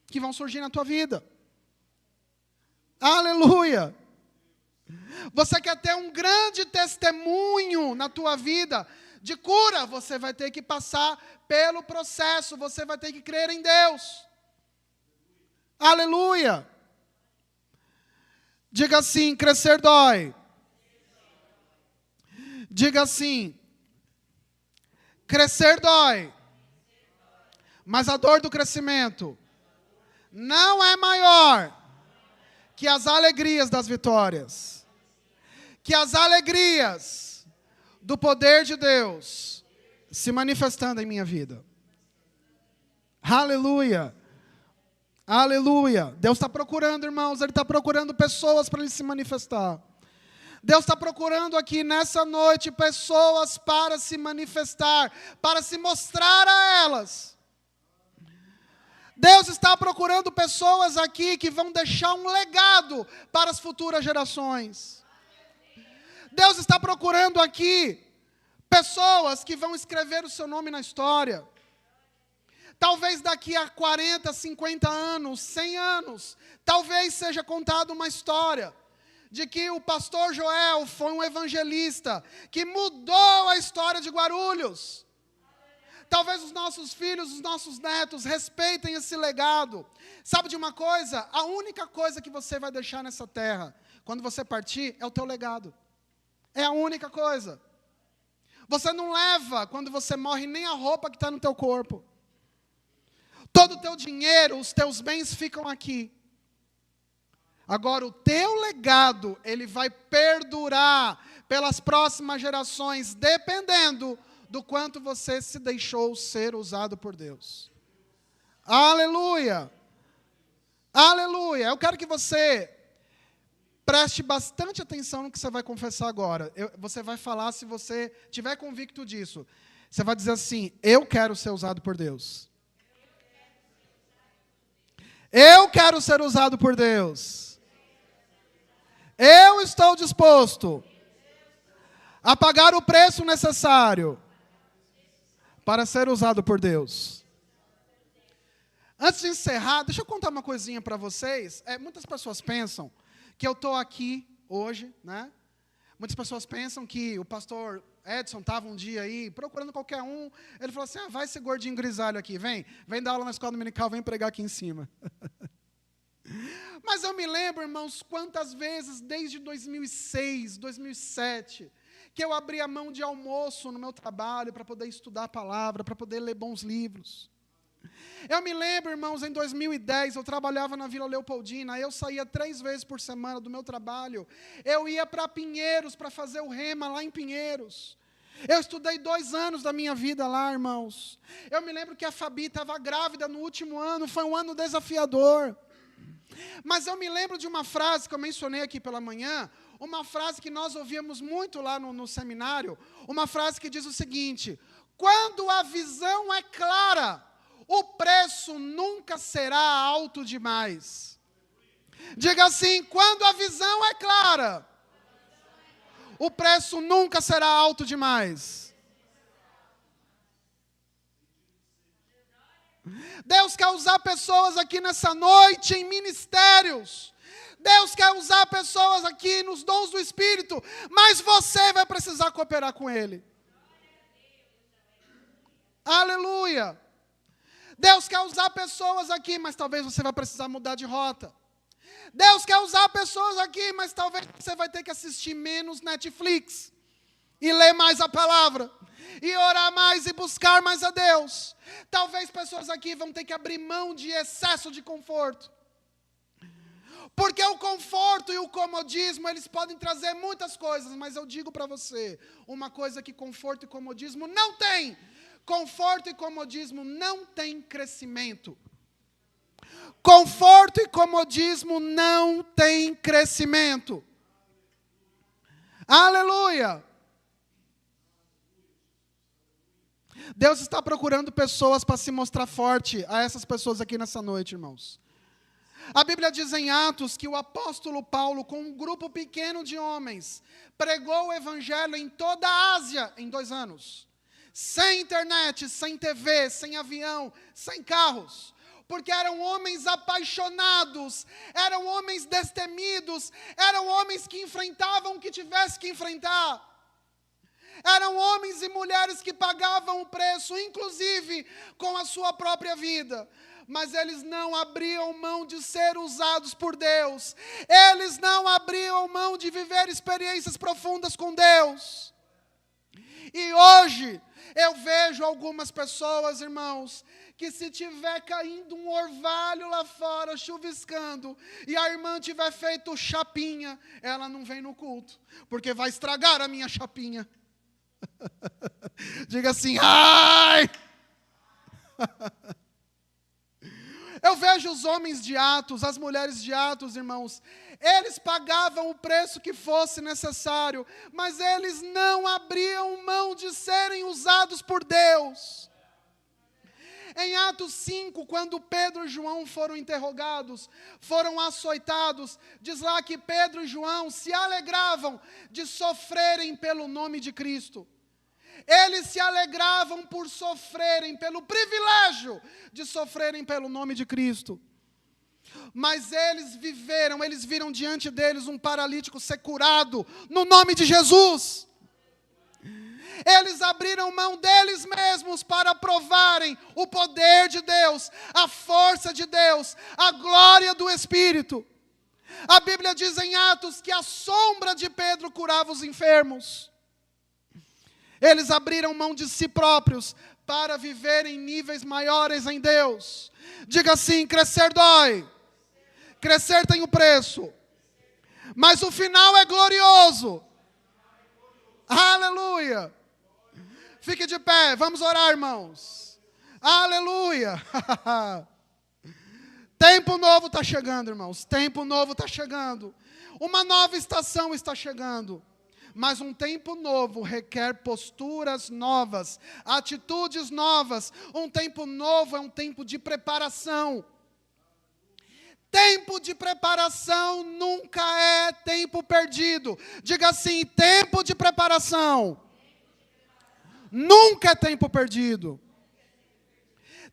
que vão surgir na tua vida. Aleluia! Você quer ter um grande testemunho na tua vida de cura, você vai ter que passar pelo processo, você vai ter que crer em Deus. Aleluia! Diga assim, crescer dói. Diga assim, crescer dói, mas a dor do crescimento não é maior que as alegrias das vitórias, que as alegrias do poder de Deus se manifestando em minha vida. Aleluia! Aleluia! Deus está procurando, irmãos, Ele está procurando pessoas para Ele se manifestar. Deus está procurando aqui nessa noite pessoas para se manifestar, para se mostrar a elas. Deus está procurando pessoas aqui que vão deixar um legado para as futuras gerações. Deus está procurando aqui pessoas que vão escrever o seu nome na história. Talvez daqui a 40, 50 anos, 100 anos, talvez seja contada uma história de que o pastor Joel foi um evangelista que mudou a história de Guarulhos. Talvez os nossos filhos, os nossos netos respeitem esse legado. Sabe de uma coisa? A única coisa que você vai deixar nessa terra, quando você partir, é o teu legado. É a única coisa. Você não leva, quando você morre, nem a roupa que está no teu corpo. Todo o teu dinheiro, os teus bens ficam aqui. Agora, o teu legado, ele vai perdurar pelas próximas gerações, dependendo do quanto você se deixou ser usado por Deus. Aleluia! Aleluia! Eu quero que você preste bastante atenção no que você vai confessar agora. Você vai falar, se você tiver convicto disso. Você vai dizer assim, eu quero ser usado por Deus. Eu quero ser usado por Deus. Eu estou disposto a pagar o preço necessário para ser usado por Deus. Antes de encerrar, deixa eu contar uma coisinha para vocês. Muitas pessoas pensam que eu estou aqui hoje, né? Muitas pessoas pensam que o pastor Edson estava um dia aí procurando qualquer um. Ele falou assim, vai esse gordinho grisalho aqui, vem dar aula na escola dominical, vem pregar aqui em cima. Mas eu me lembro, irmãos, quantas vezes desde 2006, 2007, que eu abri a mão de almoço no meu trabalho para poder estudar a palavra, para poder ler bons livros. Eu me lembro, irmãos, em 2010, eu trabalhava na Vila Leopoldina, eu saía 3 vezes por semana do meu trabalho, eu ia para Pinheiros para fazer o rema lá em Pinheiros. Eu estudei 2 anos da minha vida lá, irmãos. Eu me lembro que a Fabi estava grávida no último ano, foi um ano desafiador. Mas eu me lembro de uma frase que eu mencionei aqui pela manhã, uma frase que nós ouvíamos muito lá no seminário, uma frase que diz o seguinte: quando a visão é clara, o preço nunca será alto demais. Diga assim: quando a visão é clara, o preço nunca será alto demais. Deus quer usar pessoas aqui nessa noite em ministérios. Deus quer usar pessoas aqui nos dons do Espírito, mas você vai precisar cooperar com Ele. Aleluia. Deus quer usar pessoas aqui, mas talvez você vai precisar mudar de rota. Deus quer usar pessoas aqui, mas talvez você vai ter que assistir menos Netflix, e ler mais a palavra, e orar mais e buscar mais a Deus. Talvez pessoas aqui vão ter que abrir mão de excesso de conforto. Porque o conforto e o comodismo, eles podem trazer muitas coisas, mas eu digo para você, uma coisa que conforto e comodismo não tem. Conforto e comodismo não tem crescimento. Conforto e comodismo não tem crescimento. Aleluia! Deus está procurando pessoas para se mostrar forte a essas pessoas aqui nessa noite, irmãos. A Bíblia diz em Atos que o apóstolo Paulo, com um grupo pequeno de homens, pregou o evangelho em toda a Ásia em 2 anos. Sem internet, sem TV, sem avião, sem carros. Porque eram homens apaixonados, eram homens destemidos, eram homens que enfrentavam o que tivesse que enfrentar. Eram homens e mulheres que pagavam o preço, inclusive com a sua própria vida. Mas eles não abriam mão de ser usados por Deus. Eles não abriam mão de viver experiências profundas com Deus. E hoje, eu vejo algumas pessoas, irmãos, que se tiver caindo um orvalho lá fora, chuviscando, e a irmã tiver feito chapinha, ela não vem no culto, porque vai estragar a minha chapinha. Diga assim, ai! Eu vejo os homens de Atos, as mulheres de Atos, irmãos, eles pagavam o preço que fosse necessário, mas eles não abriam mão de serem usados por Deus. Em Atos 5, quando Pedro e João foram interrogados, foram açoitados, diz lá que Pedro e João se alegravam de sofrerem pelo nome de Cristo. Eles se alegravam por sofrerem, pelo privilégio de sofrerem pelo nome de Cristo. Mas eles viram diante deles um paralítico ser curado no nome de Jesus. Eles abriram mão deles mesmos para provarem o poder de Deus, a força de Deus, a glória do Espírito. A Bíblia diz em Atos que a sombra de Pedro curava os enfermos. Eles abriram mão de si próprios para viver em níveis maiores em Deus. Diga assim, crescer dói. Crescer tem um preço. Mas o final é glorioso. Aleluia. Fique de pé, vamos orar, irmãos. Aleluia. Tempo novo está chegando, irmãos. Tempo novo está chegando. Uma nova estação está chegando. Mas um tempo novo requer posturas novas, atitudes novas. Um tempo novo é um tempo de preparação. Tempo de preparação nunca é tempo perdido. Diga assim, tempo de preparação nunca é tempo perdido.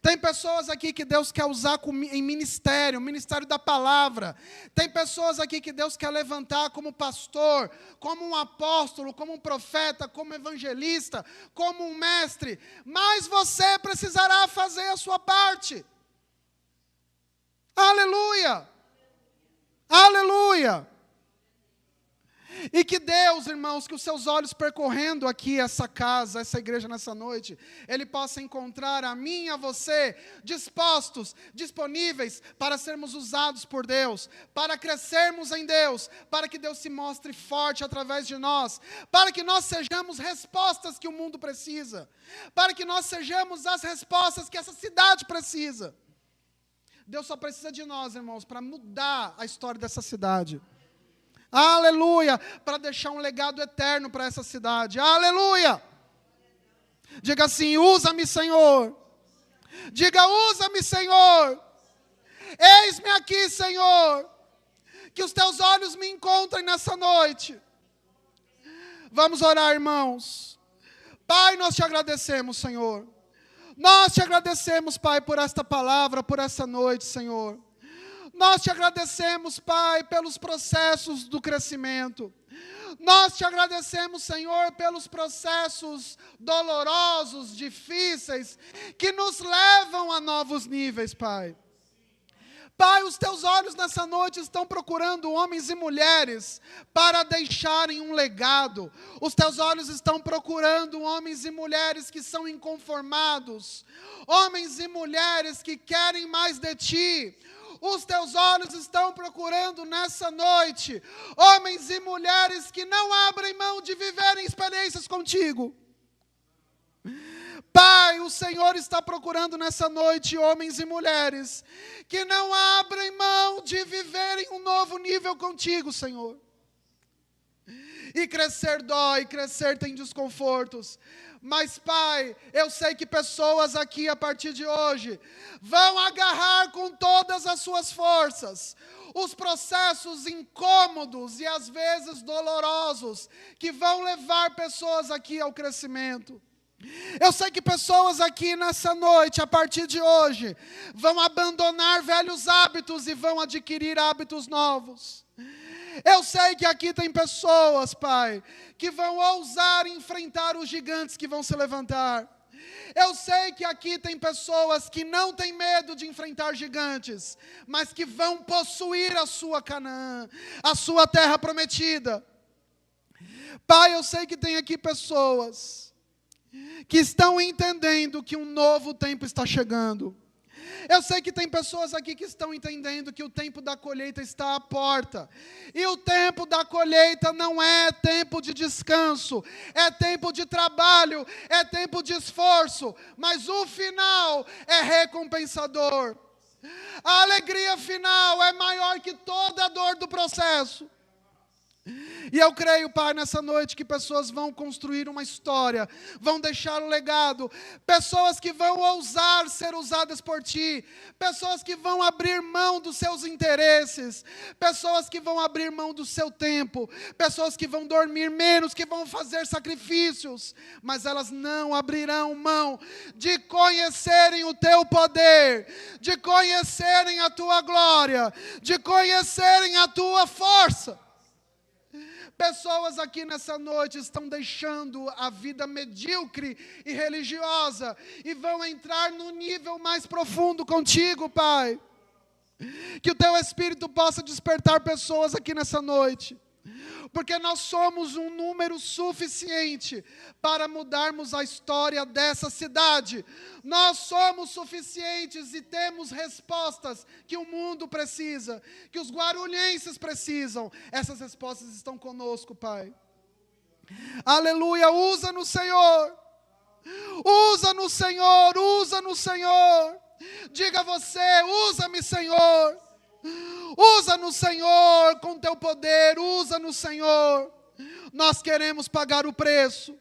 Tem pessoas aqui que Deus quer usar em ministério, ministério da palavra. Tem pessoas aqui que Deus quer levantar como pastor, como um apóstolo, como um profeta, como evangelista, como um mestre. Mas você precisará fazer a sua parte. Aleluia! Aleluia! E que Deus, irmãos, que os seus olhos percorrendo aqui essa casa, essa igreja nessa noite, Ele possa encontrar a mim e a você dispostos, disponíveis para sermos usados por Deus, para crescermos em Deus, para que Deus se mostre forte através de nós, para que nós sejamos respostas que o mundo precisa, para que nós sejamos as respostas que essa cidade precisa. Deus só precisa de nós, irmãos, para mudar a história dessa cidade. Aleluia! Para deixar um legado eterno para essa cidade. Aleluia! Diga assim: usa-me, Senhor. Diga: usa-me, Senhor. Eis-me aqui, Senhor. Que os teus olhos me encontrem nessa noite. Vamos orar, irmãos. Pai, nós te agradecemos, Senhor. Nós te agradecemos, Pai, por esta palavra, por essa noite, Senhor. Nós te agradecemos, Pai, pelos processos do crescimento. Nós te agradecemos, Senhor, pelos processos dolorosos, difíceis, que nos levam a novos níveis, Pai. Pai, os teus olhos nessa noite estão procurando homens e mulheres para deixarem um legado. Os teus olhos estão procurando homens e mulheres que são inconformados, homens e mulheres que querem mais de ti. Os teus olhos estão procurando nessa noite homens e mulheres que não abrem mão de viverem experiências contigo. Pai, o Senhor está procurando nessa noite homens e mulheres que não abrem mão de viverem um novo nível contigo, Senhor. E crescer dói, crescer tem desconfortos. Mas, Pai, eu sei que pessoas aqui, a partir de hoje, vão agarrar com todas as suas forças os processos incômodos e, às vezes, dolorosos, que vão levar pessoas aqui ao crescimento. Eu sei que pessoas aqui nessa noite, a partir de hoje, vão abandonar velhos hábitos e vão adquirir hábitos novos. Eu sei que aqui tem pessoas, Pai, que vão ousar enfrentar os gigantes que vão se levantar. Eu sei que aqui tem pessoas que não têm medo de enfrentar gigantes, mas que vão possuir a sua Canaã, a sua terra prometida. Pai, eu sei que tem aqui pessoas que estão entendendo que um novo tempo está chegando. Eu sei que tem pessoas aqui que estão entendendo que o tempo da colheita está à porta. E o tempo da colheita não é tempo de descanso, é tempo de trabalho, é tempo de esforço, mas o final é recompensador. A alegria final é maior que toda a dor do processo. E eu creio, Pai, nessa noite que pessoas vão construir uma história, vão deixar um legado, pessoas que vão ousar ser usadas por Ti, pessoas que vão abrir mão dos seus interesses, pessoas que vão abrir mão do seu tempo, pessoas que vão dormir menos, que vão fazer sacrifícios, mas elas não abrirão mão de conhecerem o Teu poder, de conhecerem a Tua glória, de conhecerem a Tua força. Pessoas aqui nessa noite estão deixando a vida medíocre e religiosa e vão entrar no nível mais profundo contigo, Pai. Que o Teu Espírito possa despertar pessoas aqui nessa noite, porque nós somos um número suficiente para mudarmos a história dessa cidade. Nós somos suficientes e temos respostas que o mundo precisa, que os guarulhenses precisam. Essas respostas estão conosco, Pai. Aleluia, usa-nos, Senhor. Usa-nos, Senhor, usa-nos, Senhor. Diga você, usa-me, Senhor. Usa-nos, Senhor, com Teu poder, usa-nos, Senhor. Nós queremos pagar o preço.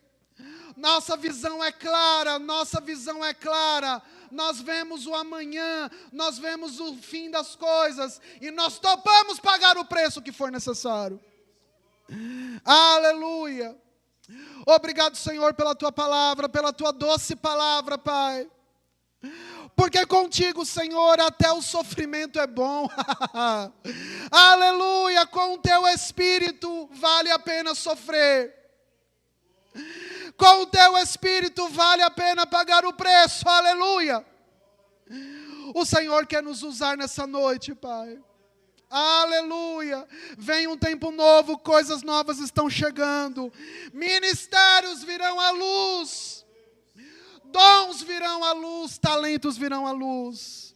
Nossa visão é clara, nossa visão é clara. Nós vemos o amanhã, nós vemos o fim das coisas e nós topamos pagar o preço que for necessário. Aleluia. Obrigado, Senhor, pela Tua palavra, pela Tua doce palavra, Pai. Porque contigo, Senhor, até o sofrimento é bom. Aleluia, com o Teu Espírito vale a pena sofrer. Com o Teu Espírito vale a pena pagar o preço. Aleluia. O Senhor quer nos usar nessa noite, Pai. Aleluia. Vem um tempo novo, coisas novas estão chegando. Ministérios virão à luz. Dons virão à luz, talentos virão à luz.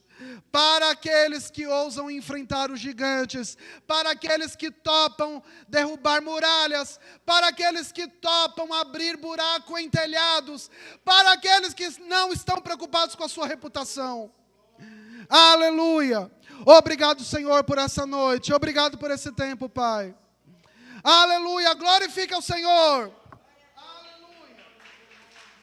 Para aqueles que ousam enfrentar os gigantes, para aqueles que topam derrubar muralhas, para aqueles que topam abrir buraco em telhados, para aqueles que não estão preocupados com a sua reputação. Aleluia. Obrigado, Senhor, por essa noite. Obrigado por esse tempo, Pai. Aleluia. Glorifica o Senhor.